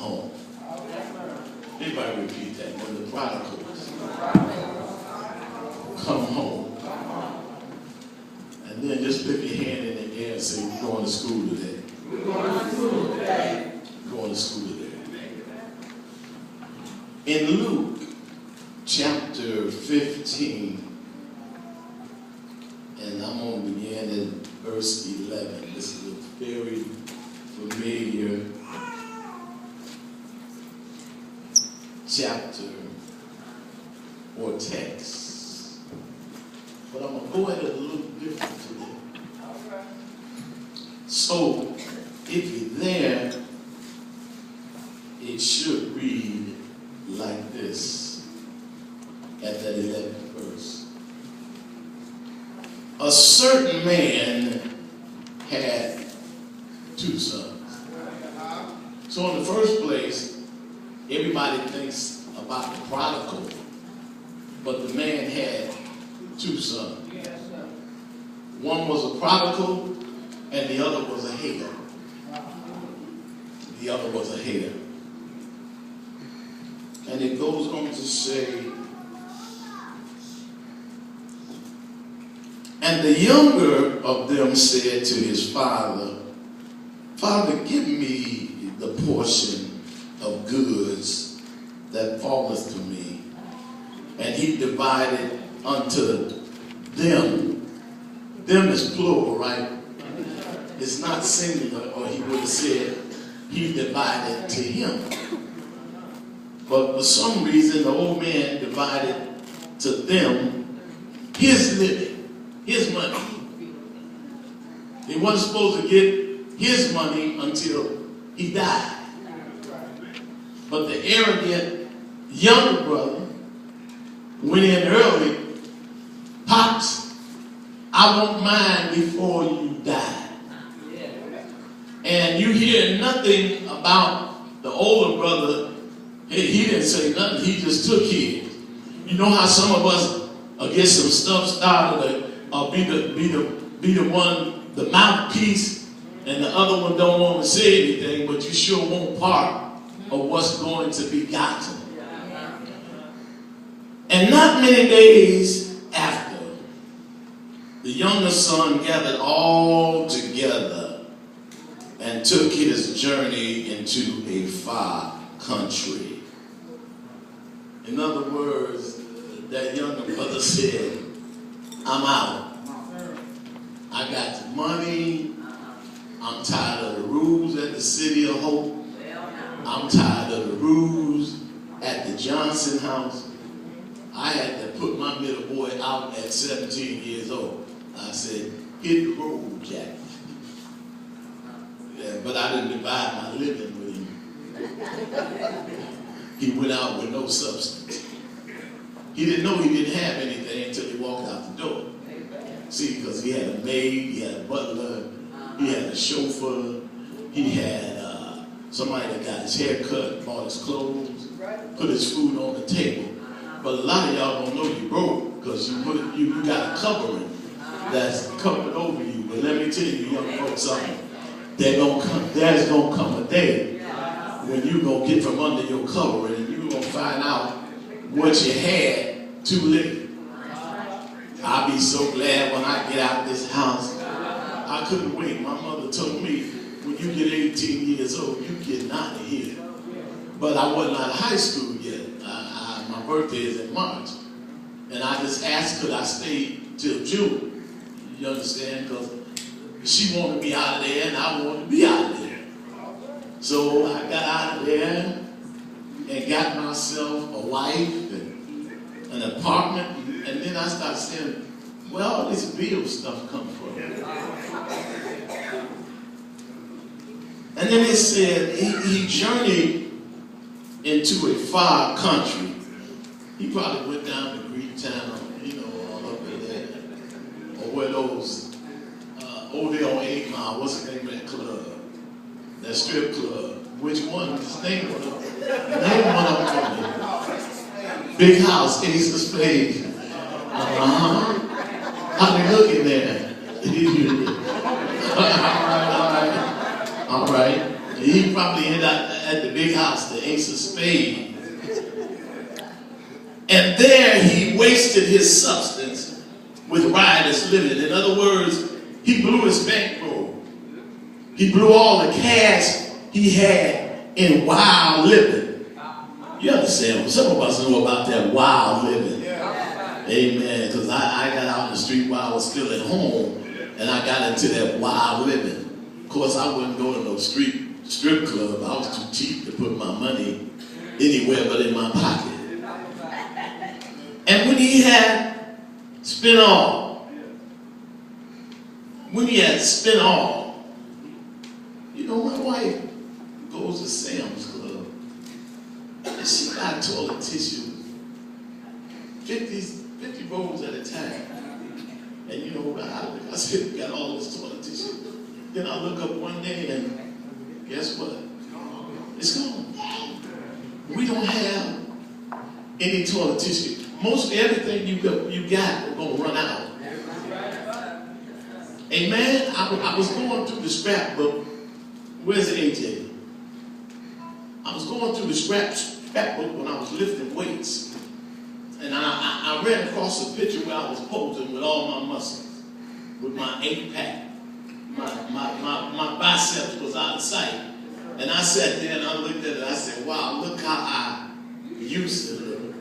home. Everybody repeat that. When the prodigals come home. And then just lift your hand in the air and say, we're going to school today. We're going to school today. We're going to school today. In Luke chapter 15, and I'm going to begin in verse 11. This is a very familiar chapter or text. But I'm going to go at it a little different today. So, if you're there, it should read like this at that 11th verse. A certain man had 2 sons. So in the first place, everybody thinks about the prodigal, but the man had 2 sons. One was a prodigal, and the other was a hater. The other was a hater. And it goes on to say, and the younger of them said to his father, Father, give me the portion of goods that falleth to me. And he divided unto them. Them is plural, right? It's not singular, or he would have said he divided to him. But for some reason, the old man divided to them his living, his money. He wasn't supposed to get his money until he died. But the arrogant younger brother went in early. Pops, I want mine before you die. And you hear nothing about the older brother. He didn't say nothing. He just took his. You know how some of us get some stuff started be the one, the mouthpiece, and the other one don't want to say anything, but you sure want part of what's going to be gotten. And not many days after, the younger son gathered all together and took his journey into a far country. In other words, that younger brother said, I'm out. I got the money. I'm tired of the rules at the City of Hope. I'm tired of the rules at the Johnson house. I had to put my middle boy out at 17 years old. I said, hit the road, Jack. Yeah, but I didn't divide my living with him. He went out with no substance. He didn't know he didn't have anything until he walked out the door. See, because he had a maid, he had a butler, he had a chauffeur, he had somebody that got his hair cut, bought his clothes, put his food on the table. But a lot of y'all don't know you broke because you got a covering that's covered over you. But let me tell you, young folks, something. There's gonna come a day when you're gonna get from under your covering and you're gonna find out what you had too late. I'll be so glad when I get out of this house. I couldn't wait. My mother told me, when you get 18 years old, you're getting out of here. But I wasn't out of high school yet. My birthday is in March. And I just asked, could I stay till June? You understand? Because she wanted me out of there and I wanted to be out of there. So I got out of there and got myself a wife and an apartment. And then I started saying, where all this bill stuff come from? And then it said he journeyed into a far country. He probably went down to Greektown, all over there. Or where those, over there on 8 Mile, what's the name of that club? That strip club. Which one? Just name one of them. Name one of them. Big House, Ace of Spades. How they looking there? All right. He probably ended up at the big house, the Ace of Spades. And there he wasted his substance with riotous living. In other words, he blew his bankroll. He blew all the cash he had in wild living. You understand? Some of us know about that wild living. Amen. Because I got out in the street while I was still at home, and I got into that wild living. Of course, I wouldn't go to no strip club. I was too cheap to put my money anywhere but in my pocket. And when he had spent all, you know, my wife goes to Sam's Club and she got toilet tissue, 50 rolls at a time. And you know, I said, we got all this toilet tissue. Then I look up one day and guess what? It's gone. We don't have any toilet tissue. Mostly everything you got is going to run out. Amen? I was going through the scrapbook. Where's AJ? I was going through the scrapbook when I was lifting weights. And I ran across a picture where I was posing with all my muscles, with my 8-pack. My biceps was out of sight. And I sat there and I looked at it and I said, wow, look how I used to live.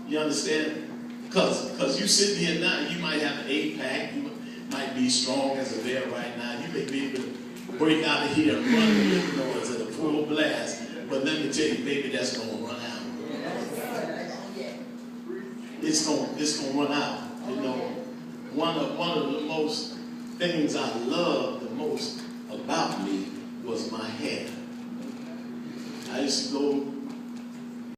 You understand? Because you sitting here now, you might have an 8-pack, you might be strong as a bear right now. You may be able to break out of here and run the living noise at a full blast. But let me tell you, baby, that's going to run out. It's going to run out. You know, one of the most things I loved the most about me was my hair. I used to go